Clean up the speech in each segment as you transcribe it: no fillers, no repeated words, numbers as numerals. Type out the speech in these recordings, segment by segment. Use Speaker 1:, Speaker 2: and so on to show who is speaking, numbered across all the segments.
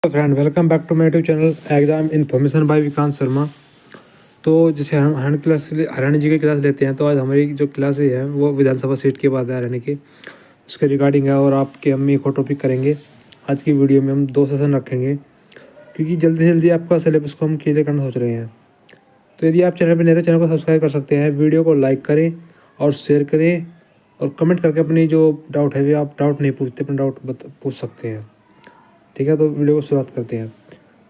Speaker 1: Friend, welcome back to my YouTube channel exam information by Vikant Sharma. तो जैसे हम हरियाणा जी की क्लास लेते हैं, तो आज हमारी जो क्लास है वो विधानसभा सीट के बाद है हरियाणा की, उसके रिगार्डिंग है। और आपके हम एक और टॉपिक करेंगे। आज की वीडियो में हम 2 सेशन रखेंगे, क्योंकि जल्दी से जल्दी आपका सिलेबस को हम क्लियर करना सोच रहे हैं। तो यदि आप चैनल पर नए तो चैनल को सब्सक्राइब कर सकते हैं, वीडियो को लाइक करें और शेयर करें, और कमेंट करके अपनी जो डाउट है, वे आप डाउट नहीं पूछते, अपना डाउट पूछ सकते हैं। ठीक है, तो वीडियो को शुरुआत करते हैं।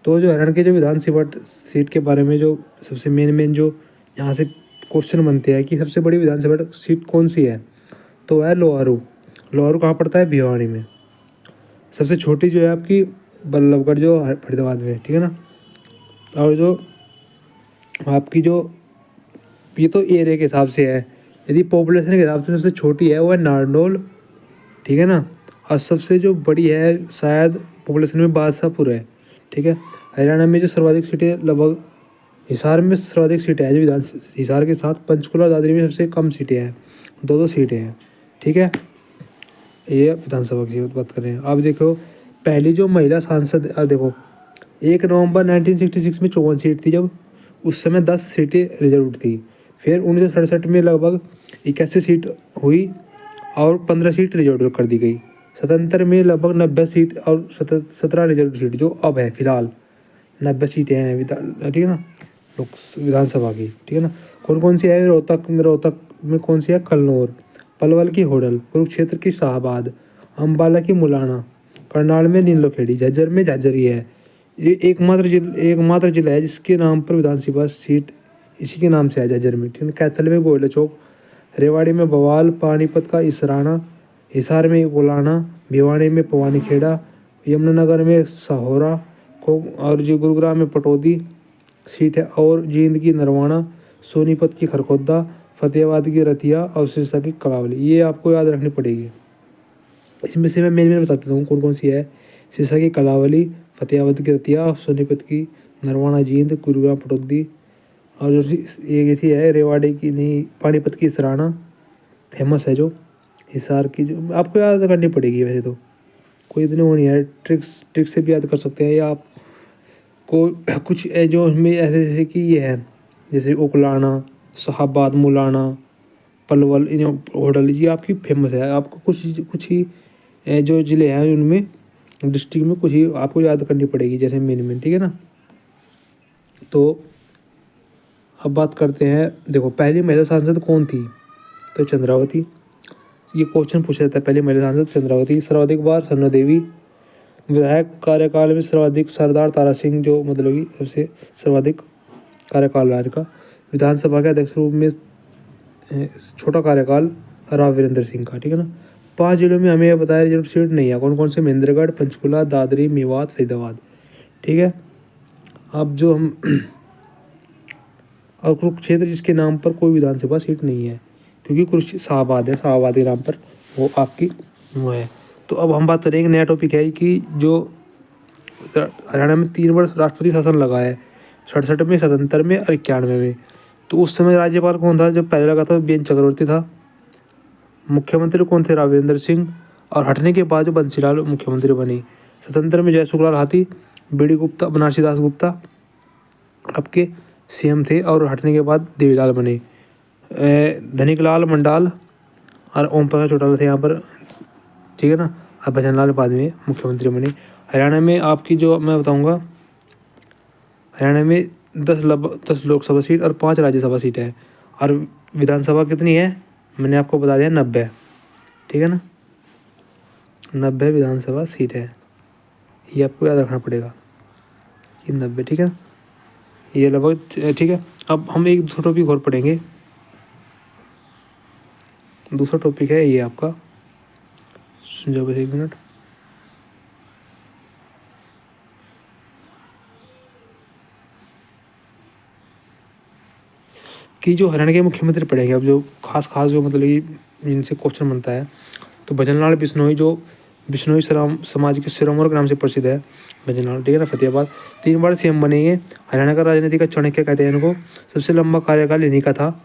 Speaker 1: तो जो हरियाणा के जो विधानसभा सीट के बारे में जो सबसे मेन जो यहाँ से क्वेश्चन बनते हैं कि सबसे बड़ी विधानसभा सीट कौन सी है, तो है लोहारू। लोहारू कहाँ पड़ता है? भिवानी में। सबसे छोटी जो है आपकी बल्लभगढ़, जो फरीदाबाद में, ठीक है ना। और जो आपकी जो ये तो एरिया के हिसाब से है, यदि पॉपुलेशन के हिसाब से सबसे छोटी है वो है नारनौल, ठीक है ना। और सबसे जो बड़ी है शायद पॉपुलेशन में बादशाहपुर है, ठीक है। हरियाणा में जो सर्वाधिक सीटें लगभग हिसार में सर्वाधिक सीटें हैं, जो विधान हिसार के साथ पंचकुला और दादरी में सबसे कम सीटें हैं, 2-2 सीटें हैं, ठीक है। ये विधानसभा की बात कर रहे हैं। अब देखो पहली जो महिला सांसद, अब देखो 1 नवंबर 1966 में 54 सीट थी, जब उस समय 10 सीटें रिजर्व थी। फिर 1967 में लगभग 81 सीट हुई और 15 सीट रिजर्व कर दी गई। 77 में लगभग 90 सीट और 17 रिजर्व सीट, जो अब है फिलहाल 90 सीटें हैं ठीक है ना, लोक विधानसभा की, ठीक है ना। कौन कौन सी है? रोहतक में कौन सी है? कलनौर, पलवल की होडल, कुरुक्षेत्र की शाहबाद, अम्बाला की मुलाना, करनाल में नीलोखेड़ी, झज्जर में झज्जरी है। ये एकमात्र जिला है जिसके नाम पर विधानसभा सीट इसी के नाम से है, झज्जर में, ठीक है। कैथल में गोयला चौक, रेवाड़ी में बवाल, पानीपत का इसराना, हिसार में गोलाना, भिवानी में पवानी खेड़ा, यमुनानगर में सहोरा को, और जो गुरुग्राम में पटौदी सीट है, और जींद की नरवाना, सोनीपत की खरखोदा, फतेहाबाद की रतिया और सिरसा की कलावली। ये आपको याद रखनी पड़ेगी। इसमें से मैं मेन बता देता हूँ कौन कौन सी है। सिरसा की कलावली, फतेहाबाद की रतिया, सोनीपत की नरवाना, जींद, गुरुग्राम पटौदी, और जो ये सी है रेवाड़ी की, नहीं, पानीपत की सराना फेमस है। जो हिसार की जो आपको याद करनी पड़ेगी, वैसे तो कोई इतनी वो नहीं है, ट्रिक से भी याद कर सकते हैं। या आप को कुछ जो हमें ऐसे जैसे कि ये है, जैसे उकलाना, शाहबाद, मुलाना, पलवल, होडल, ये आपकी फेमस है। आपको कुछ ही जो ज़िले हैं उनमें डिस्ट्रिक्ट में कुछ ही आपको याद करनी पड़ेगी, जैसे मेन, ठीक है ना। तो अब बात करते हैं। देखो पहली महिला सांसद कौन थी? तो चंद्रावती। ये क्वेश्चन पूछा जाता है, पहली महिला सांसद चंद्रावती। सर्वाधिक बार सन्नो देवी। विधायक कार्यकाल में सर्वाधिक सरदार तारा सिंह, जो मतलब कि सबसे सर्वाधिक कार्यकाल रहा इनका। विधानसभा के अध्यक्ष रूप में छोटा कार्यकाल राव वीरेंद्र सिंह का, ठीक है ना। 5 जिलों में हमें यह बताया रिजर्व सीट नहीं है। कौन कौन से? महेंद्रगढ़, पंचकुला, दादरी, मेवात, फरीदाबाद, ठीक है। अब जो हम और कुरुक्षेत्र, जिसके नाम पर कोई विधानसभा सीट नहीं है, क्योंकि कुरुक्षेत्र शाहबाद है, शाहबाद के नाम पर वो आपकी वो है। तो अब हम बात करेंगे, नया टॉपिक है कि जो हरियाणा में 3 वर्ष राष्ट्रपति शासन लगा है, 67 में, 77 में और 91 में। तो उस समय राज्यपाल कौन था? जब पहले लगा था बीएन चक्रवर्ती था। मुख्यमंत्री कौन थे? राघवेंद्र सिंह। और हटने के बाद जो बंसीलाल मुख्यमंत्री बने। 77 में जयसुखलाल हाथी, बीडी गुप्ता, बनारसी दास गुप्ता आपके सीएम थे, और हटने के बाद देवीलाल बने। धनिकलाल मंडाल और ओम प्रकाश चौटाला थे यहाँ पर, ठीक है ना। अब भजनलाल बाद में मुख्यमंत्री बने। हरियाणा में आपकी जो मैं बताऊंगा, हरियाणा में 10 लोकसभा सीट और 5 राज्यसभा सीट है। और विधानसभा कितनी है? मैंने आपको बता दिया 90, ठीक है ना। 90 विधानसभा सीट है, ये आपको याद रखना पड़ेगा कि 90, ठीक है। ये लगभग, ठीक है। अब हम एक दूसरा टॉपिक और पढ़ेंगे। दूसरा टॉपिक है ये आपका, सुन जाओ बस 1 मिनट। कि जो हरियाणा के मुख्यमंत्री पढ़ेंगे। अब जो खास जो मतलब कि इनसे क्वेश्चन बनता है, तो भजनलाल बिश्नोई, जो बिश्नोई समाज के सिरमौर के नाम से प्रसिद्ध है, भजनलाल, ठीक है ना, फतेहाबाद। 3 बार सीएम बने ये। हरियाणा का राजनीति का चाणक्य कहते हैं इनको। सबसे लंबा कार्यकाल इन्हीं का था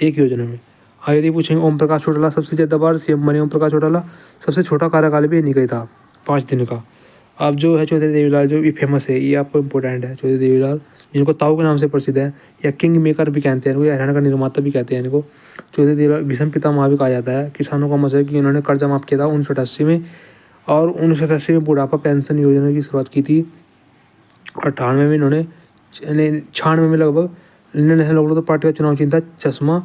Speaker 1: एक योजना में। यदि पूछेंगे ओम प्रकाश चौटाला, सबसे ज़्यादा बार सीएम बने ओम प्रकाश चौटाला। सबसे छोटा कार्यकाल भी इन्हीं का ही था, 5 दिन का। अब जो है चौधरी देवीलाल जो ये फेमस है, ये आपको इम्पोर्टेंट है। चौधरी देवीलाल जिनको ताऊ के नाम से प्रसिद्ध है या किंग मेकर भी कहते हैं, इनको हरियाणा का निर्माता भी कहते हैं इनको। चौधरी देवीलाल भीषम पितामह भी कहा जाता है। किसानों का मसला है कि इन्होंने कर्जा माफ़ किया था 1988 में, और 1988 में बुढ़ापा पेंशन योजना की शुरुआत की थी। 98 में इन्होंने 96 में लगभग इंडियन नेशनल लोकदल पार्टी का चुनाव चिन्ह था चश्मा।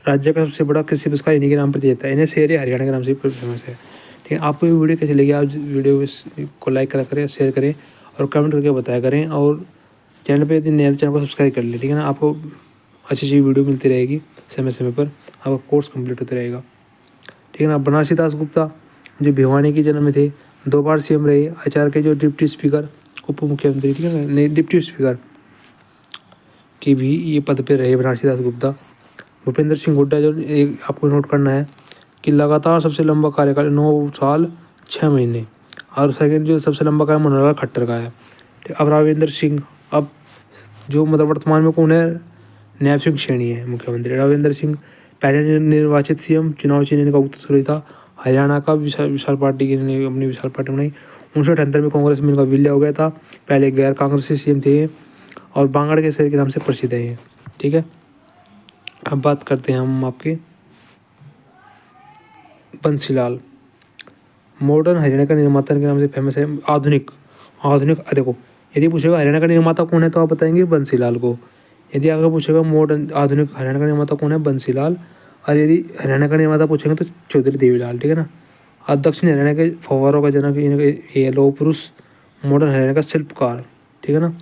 Speaker 1: राज्य का सबसे बड़ा कृषि पुरस्कार इन्हीं के नाम पर दिया जाता है। इन्हें शेर हरियाणा के नाम से फेमस है। ठीक है, आपको ये वीडियो कैसी लगी? आप वीडियो को लाइक करा करें, शेयर करें और कमेंट करके बताया करें। और चैनल पे यदि नए तो चैनल को सब्सक्राइब कर लें। ठीक है ना, आपको अच्छी अच्छी वीडियो मिलती रहेगी समय समय पर, आपका कोर्स कंप्लीट होता रहेगा। ठीक है ना। बनारसी दास गुप्ता जो भिवानी के जन्म में थे, 2 बार सीएम रहे। आचार्य के जो डिप्टी स्पीकर, उप मुख्यमंत्री, ठीक है ना, नहीं डिप्टी स्पीकर की भी ये पद पे रहे बनारसी दास गुप्ता। भूपेंद्र सिंह हुड्डा जो एक आपको नोट करना है कि लगातार सबसे लंबा कार्यकाल 9 साल 6 महीने। और सेकंड जो सबसे लंबा कार्य मनोहर खट्टर का है। अब राविंदर सिंह, अब जो मतलब वर्तमान में कौन है, नैब सिंह सैनी है मुख्यमंत्री। राविंदर सिंह पहले निर्वाचित सीएम, चुनाव चिन्ह का उत्तरसूरी था। हरियाणा का विशाल पार्टी की इन्होंने अपनी विशाल पार्टी बनाई। 1978 में कांग्रेस में इनका विलय हो गया था। पहले गैर कांग्रेसी सीएम थे और बांगड़ के शहर के नाम से प्रसिद्ध है ये। ठीक है, अब बात करते हैं हम आपके बंसीलाल। मॉडर्न हरियाणा का निर्माता के नाम से फेमस है। आधुनिक आधुनिक देखो, यदि पूछेगा हरियाणा का निर्माता कौन है तो आप बताएंगे बंसीलाल को। यदि आपको पूछेगा मॉडर्न आधुनिक हरियाणा का निर्माता कौन है, बंसीलाल। और यदि हरियाणा का निर्माता पूछेंगे तो चौधरी देवीलाल। ठीक है ना। और दक्षिण हरियाणा के फव्वारों का जनक ये लौह पुरुष, मॉडर्न हरियाणा का शिल्पकार। ठीक है ना।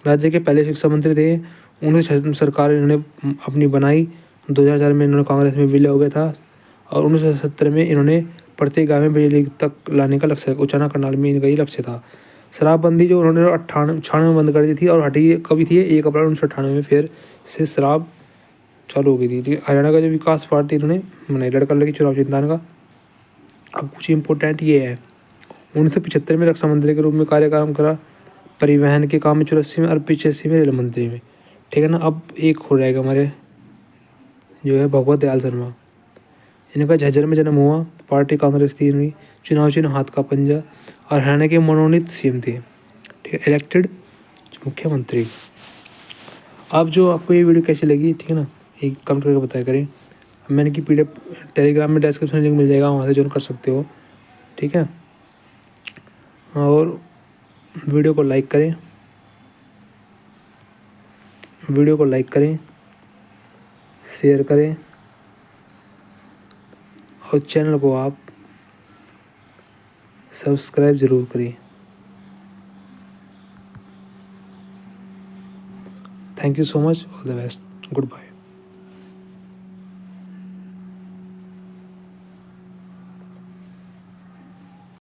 Speaker 1: राज्य के पहले शिक्षा मंत्री थे। 19 सरकार इन्होंने अपनी बनाई। 2004 में इन्होंने कांग्रेस में विलय हो गया था। और 1970 में इन्होंने प्रत्येक गाँव में बिजली तक लाने का लक्ष्य, उचाना करनाल में इनका ही लक्ष्य था। शराबबंदी जो उन्होंने 98 में बंद कर दी थी, और हटी कभी थी 1 अप्रैल 1998 में फिर से शराब चालू हो गई थी। हरियाणा का जो विकास पार्टी इन्होंने बनाई, लड़का लड़की चुनाव चिंतान का। अब कुछ इंपॉर्टेंट ये है, 1975 में रक्षा मंत्री के रूप में कार्यक्रम करा। परिवहन के काम में 84 में और 85 में रेल मंत्री में। ठीक है ना। अब एक हो रहेगा हमारे जो है भगवत दयाल शर्मा। इनका झज्जर में जन्म हुआ। पार्टी कांग्रेस थी इनकी। चुनाव चिन्ह हाथ का पंजा। और हरियाणा के मनोनीत सीएम थे। ठीक है, इलेक्टेड मुख्यमंत्री। अब जो आपको ये वीडियो कैसी लगी, ठीक है ना, एक कमेंट करके बताया करें। मैंने की PDF टेलीग्राम में डिस्क्रिप्शन लिंक मिल जाएगा, वहाँ से ज्वाइन कर सकते हो। ठीक है, और वीडियो को लाइक करें, शेयर करें और चैनल को आप सब्सक्राइब ज़रूर करें। Thank you so much, all the best, good bye.